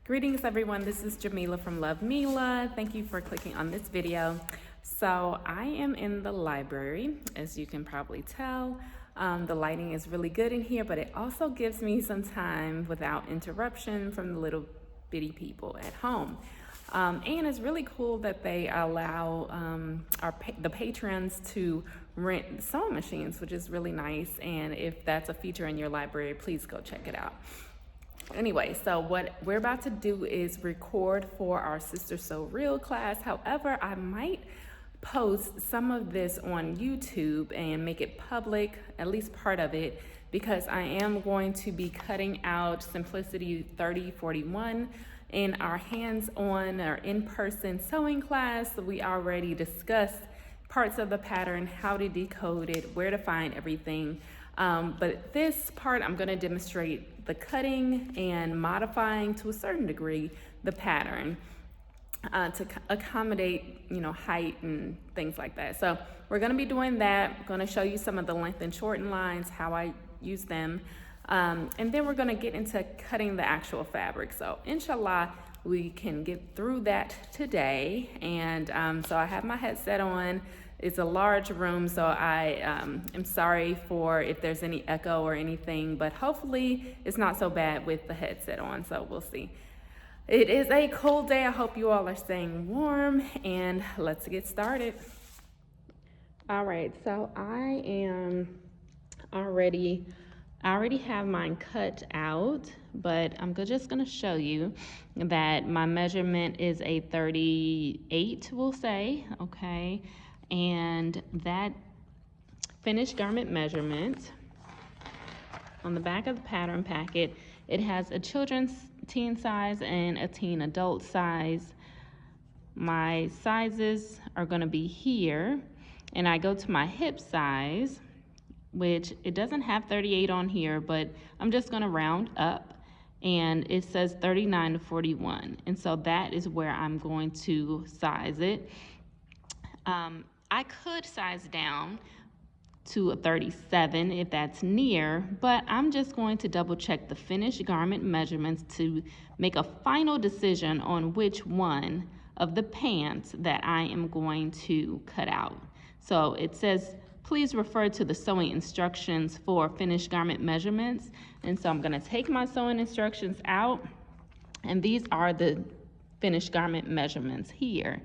Greetings everyone, this is Jamila from Love Mila. Thank you for clicking on this video. So I am in the library, as you can probably tell. The lighting is really good in here, but it also gives me some time without interruption from the little bitty people at home. And it's really cool that they allow the patrons to rent sewing machines, which is really nice. And if that's a feature in your library, please go check it out. Anyway, so what we're about to do is record for our Sister Sew Real class. However, I might post some of this on YouTube and make it public, at least part of it, because I am going to be cutting out Simplicity 3041 in our hands-on or in-person sewing class. We already discussed parts of the pattern, how to decode it, where to find everything. But this part, I'm going to demonstrate the cutting and modifying to a certain degree the pattern to accommodate, height and things like that. So we're going to be doing that. I'm going to show you some of the length and shorten lines, how I use them. And then we're going to get into cutting the actual fabric. So inshallah, we can get through that today. And so I have my headset on. It's a large room, so I am sorry for if there's any echo or anything, but hopefully it's not so bad with the headset on, so we'll see. It is a cold day. I hope you all are staying warm, and let's get started. All right, so I already have mine cut out, but I'm just gonna show you that my measurement is a 38, we'll say, okay? And that finished garment measurement on the back of the pattern packet, it has a children's teen size and a teen adult size. My sizes are going to be here, and I go to my hip size, which it doesn't have 38 on here, but I'm just going to round up, and it says 39 to 41, and so that is where I'm going to size it. I could size down to a 37 if that's near, but I'm just going to double check the finished garment measurements to make a final decision on which one of the pants that I am going to cut out. So it says, please refer to the sewing instructions for finished garment measurements. And so I'm gonna take my sewing instructions out, and these are the finished garment measurements here.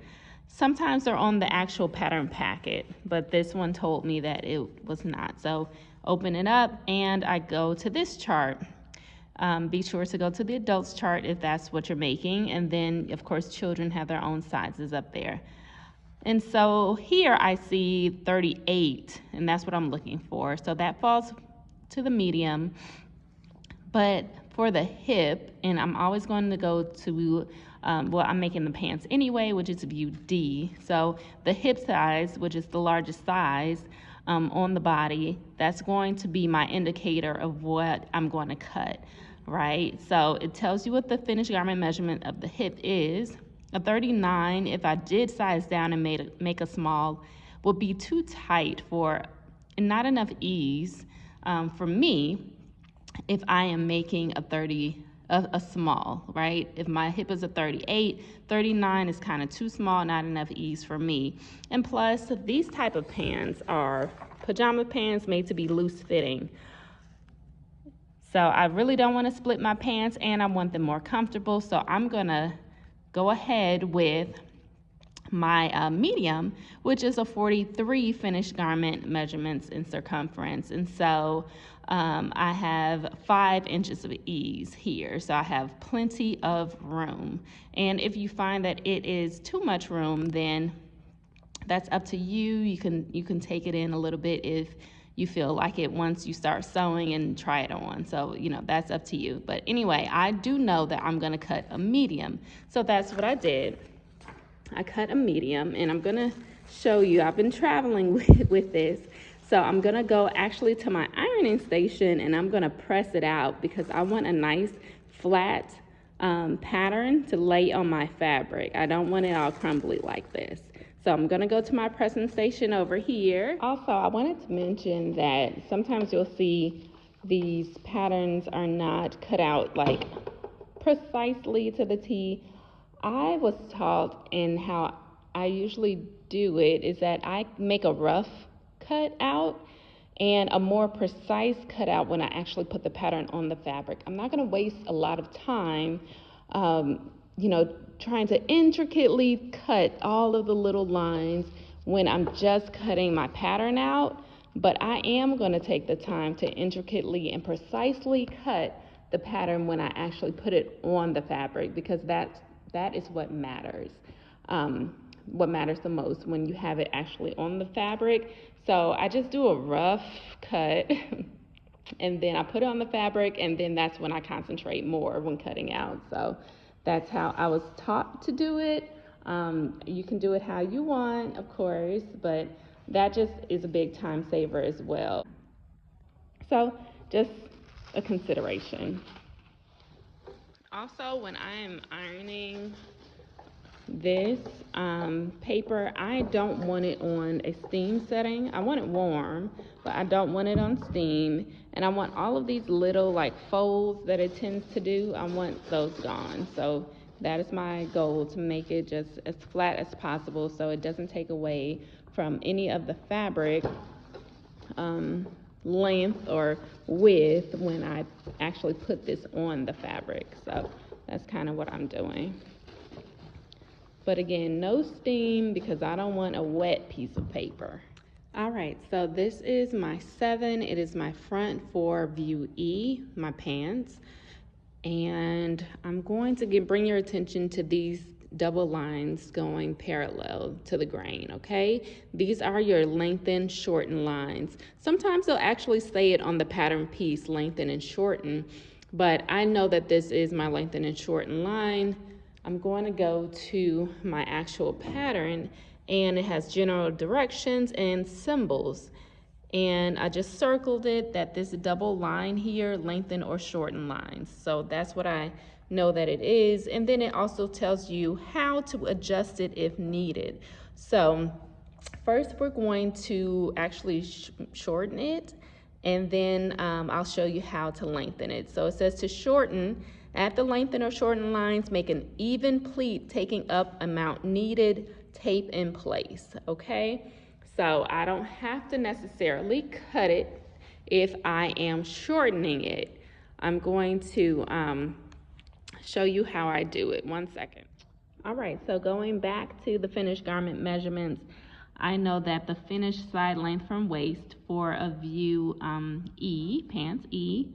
Sometimes they're on the actual pattern packet, but this one told me that it was not. So open it up and I go to this chart. Be sure to go to the adults chart if that's what you're making. And then of course, children have their own sizes up there. And so here I see 38, and that's what I'm looking for. So that falls to the medium. But for the hip, and I'm always going to go to I'm making the pants anyway, which is view D. So the hip size, which is the largest size on the body, that's going to be my indicator of what I'm going to cut, right? So it tells you what the finished garment measurement of the hip is. A 39, if I did size down and make a small, would be too tight and not enough ease for me if I am making a small, right? If my hip is a 38, 39 is kind of too small, not enough ease for me. And plus, these type of pants are pajama pants made to be loose fitting. So I really don't want to split my pants, and I want them more comfortable. So I'm gonna go ahead with my medium, which is a 43 finished garment measurements in circumference. And so I have 5 inches of ease here. So I have plenty of room. And if you find that it is too much room, then that's up to you. You can take it in a little bit if you feel like it once you start sewing and try it on. So, that's up to you. But anyway, I do know that I'm gonna cut a medium. So that's what I did. I cut a medium, and I'm gonna show you, I've been traveling with this. So I'm gonna go actually to my ironing station, and I'm gonna press it out because I want a nice flat pattern to lay on my fabric. I don't want it all crumbly like this. So I'm gonna go to my pressing station over here. Also, I wanted to mention that sometimes you'll see these patterns are not cut out like precisely to the T. I was taught, and how I usually do it is that I make a rough cut out and a more precise cutout when I actually put the pattern on the fabric. I'm not going to waste a lot of time, trying to intricately cut all of the little lines when I'm just cutting my pattern out, but I am going to take the time to intricately and precisely cut the pattern when I actually put it on the fabric, because that is what matters. What matters the most when you have it actually on the fabric. So I just do a rough cut and then I put it on the fabric, and then that's when I concentrate more when cutting out. So that's how I was taught to do it. You can do it how you want, of course, but that just is a big time saver as well. So just a consideration. Also, when I am ironing this paper, I don't want it on a steam setting. I want it warm, but I don't want it on steam. And I want all of these little like folds that it tends to do, I want those gone. So that is my goal, to make it just as flat as possible so it doesn't take away from any of the fabric length or width when I actually put this on the fabric. So that's kind of what I'm doing. But again, no steam, because I don't want a wet piece of paper. All right, so this is my 7. It is my front for view E, my pants. And I'm going to bring your attention to these double lines going parallel to the grain, okay? These are your lengthen, shorten lines. Sometimes they'll actually say it on the pattern piece, lengthen and shorten, but I know that this is my lengthen and shorten line. I'm going to go to my actual pattern, and it has general directions and symbols. And I just circled it that this double line here, lengthen or shorten lines. So that's what I know that it is. And then it also tells you how to adjust it if needed. So first we're going to actually shorten it, and then I'll show you how to lengthen it. So it says to shorten, at the lengthen or shorten lines, make an even pleat taking up amount needed, tape in place, okay? So I don't have to necessarily cut it if I am shortening it. I'm going to show you how I do it. 1 second. All right, so going back to the finished garment measurements, I know that the finished side length from waist for a view E, pants E,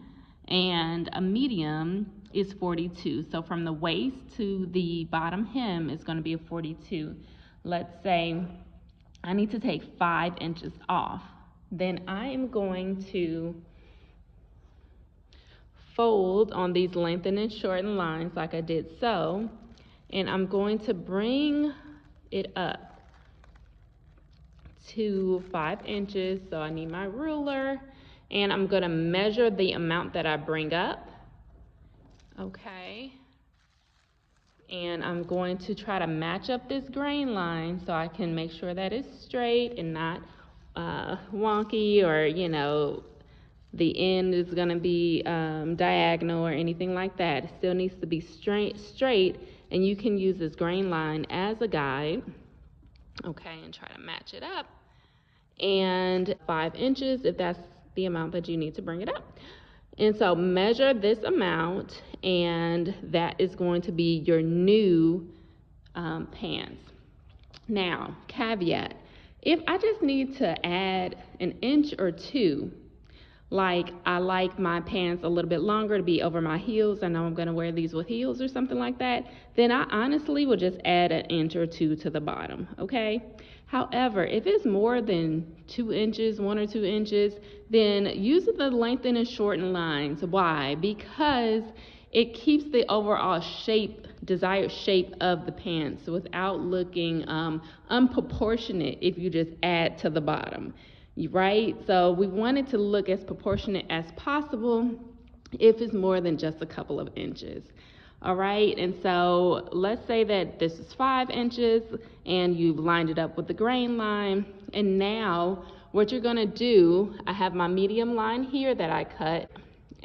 and a medium is 42. So from the waist to the bottom hem is going to be a 42. Let's say I need to take 5 inches off. Then I am going to fold on these lengthen and shorten lines like I did so, and I'm going to bring it up to 5 inches. So I need my ruler, and I'm going to measure the amount that I bring up, okay? And I'm going to try to match up this grain line so I can make sure that it's straight and not wonky, or the end is going to be diagonal or anything like that. It still needs to be straight, and you can use this grain line as a guide, okay, and try to match it up. And 5 inches if that's the amount that you need to bring it up. And so measure this amount, and that is going to be your new pants. Now, caveat, if I just need to add an inch or 2, like I like my pants a little bit longer to be over my heels, I know I'm going to wear these with heels or something like that, then I honestly will just add an inch or 2 to the bottom, okay? However, if it's more than 2 inches, 1 or 2 inches, then use the lengthen and shorten lines. Why? Because it keeps the overall shape, desired shape of the pants without looking unproportionate if you just add to the bottom, right? So we want it to look as proportionate as possible if it's more than just a couple of inches. All right, and so let's say that this is 5 inches and you've lined it up with the grain line, and now what you're going to do, I have my medium line here that I cut,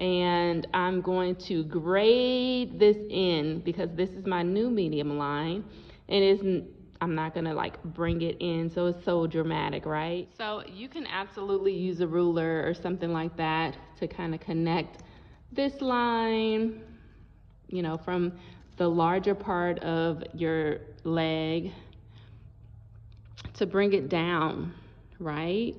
and I'm going to grade this in because this is my new medium line, and I'm not gonna like bring it in so it's so dramatic, right? So you can absolutely use a ruler or something like that to kind of connect this line, you know, from the larger part of your leg to bring it down, right?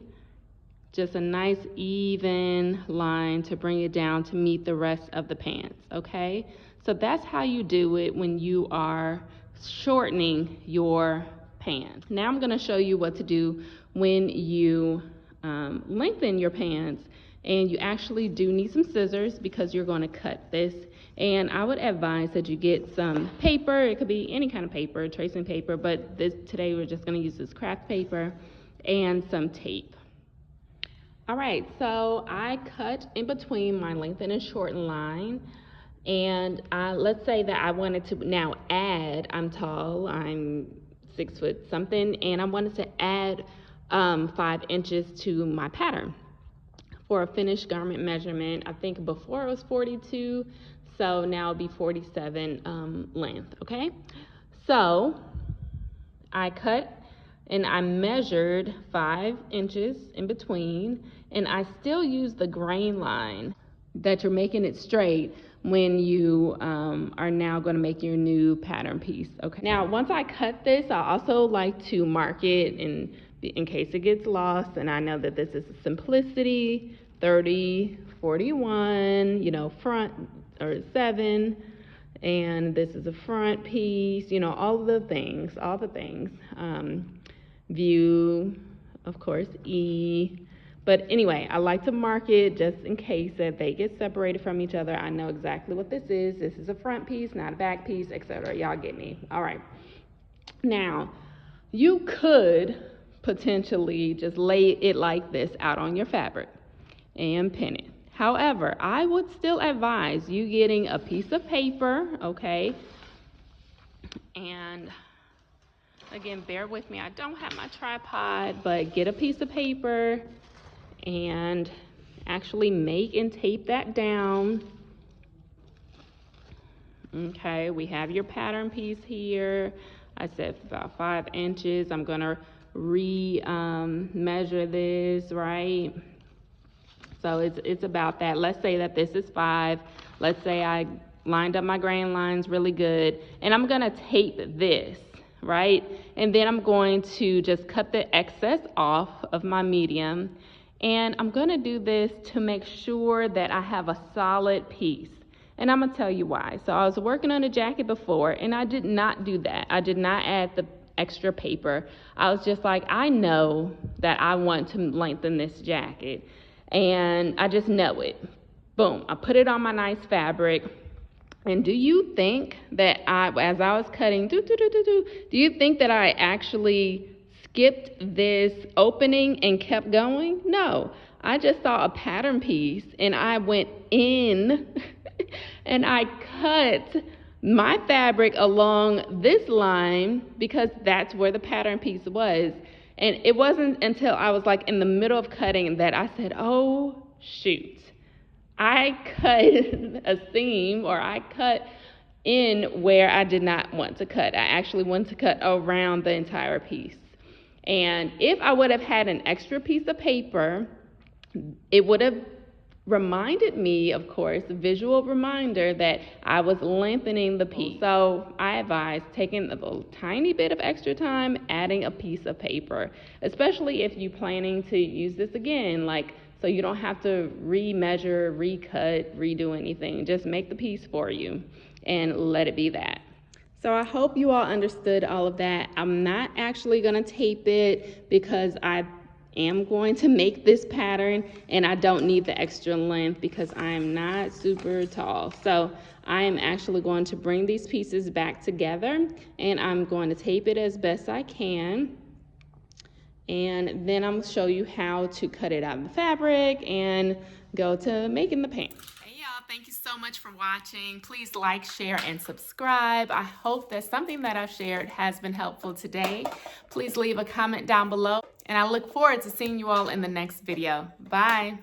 Just a nice even line to bring it down to meet the rest of the pants, okay? So that's how you do it when you are shortening your pants. Now I'm gonna show you what to do when you lengthen your pants, and you actually do need some scissors because you're gonna cut this. And I would advise that you get some paper. It could be any kind of paper, tracing paper, but today we're just gonna use this craft paper and some tape. All right, so I cut in between my lengthen and shorten line, and let's say that I wanted to now add, I'm tall, I'm 6 foot something, and I wanted to add 5 inches to my pattern for a finished garment measurement. I think before it was 42, so now it'll be 47 length, okay? So I cut and I measured 5 inches in between, and I still use the grain line that you're making it straight when you are now going to make your new pattern piece. Okay. Now, once I cut this, I also like to mark it in case it gets lost, and I know that this is a simplicity 30, 41, you know, front or 7. And this is a front piece, you know, all the things. View, of course, E. But anyway, I like to mark it just in case that they get separated from each other. I know exactly what this is. This is a front piece, not a back piece, etc. Y'all get me. All right. Now, you could potentially just lay it like this out on your fabric and pin it. However, I would still advise you getting a piece of paper, okay? And again, bear with me. I don't have my tripod, but get a piece of paper and actually make and tape that down. Okay, we have your pattern piece here. I said about 5 inches. I'm gonna measure this, right? So it's about that. Let's say that this is 5. Let's say I lined up my grain lines really good, and I'm gonna tape this, right? And then I'm going to just cut the excess off of my medium, and I'm gonna do this to make sure that I have a solid piece. And I'm gonna tell you why. So I was working on a jacket before, and I did not do that. I did not add the extra paper. I was just like, I know that I want to lengthen this jacket, and I just know it. Boom, I put it on my nice fabric. And do you think that as I was cutting, do you think that I actually skipped this opening and kept going? No, I just saw a pattern piece and I went in and I cut my fabric along this line because that's where the pattern piece was. And it wasn't until I was like in the middle of cutting that I said, oh, shoot. I cut a seam, or I cut in where I did not want to cut. I actually wanted to cut around the entire piece. And if I would have had an extra piece of paper, it would have reminded me, of course, a visual reminder that I was lengthening the piece. So I advise taking a tiny bit of extra time, adding a piece of paper, especially if you're planning to use this again, like so you don't have to remeasure, recut, redo anything. Just make the piece for you and let it be that. So I hope you all understood all of that. I'm not actually gonna tape it because I am going to make this pattern and I don't need the extra length because I am not super tall. So I am actually going to bring these pieces back together and I'm going to tape it as best I can. And then I'm gonna show you how to cut it out of the fabric and go to making the pants. Hey y'all, thank you so much for watching. Please like, share, and subscribe. I hope that something that I've shared has been helpful today. Please leave a comment down below, and I look forward to seeing you all in the next video. Bye.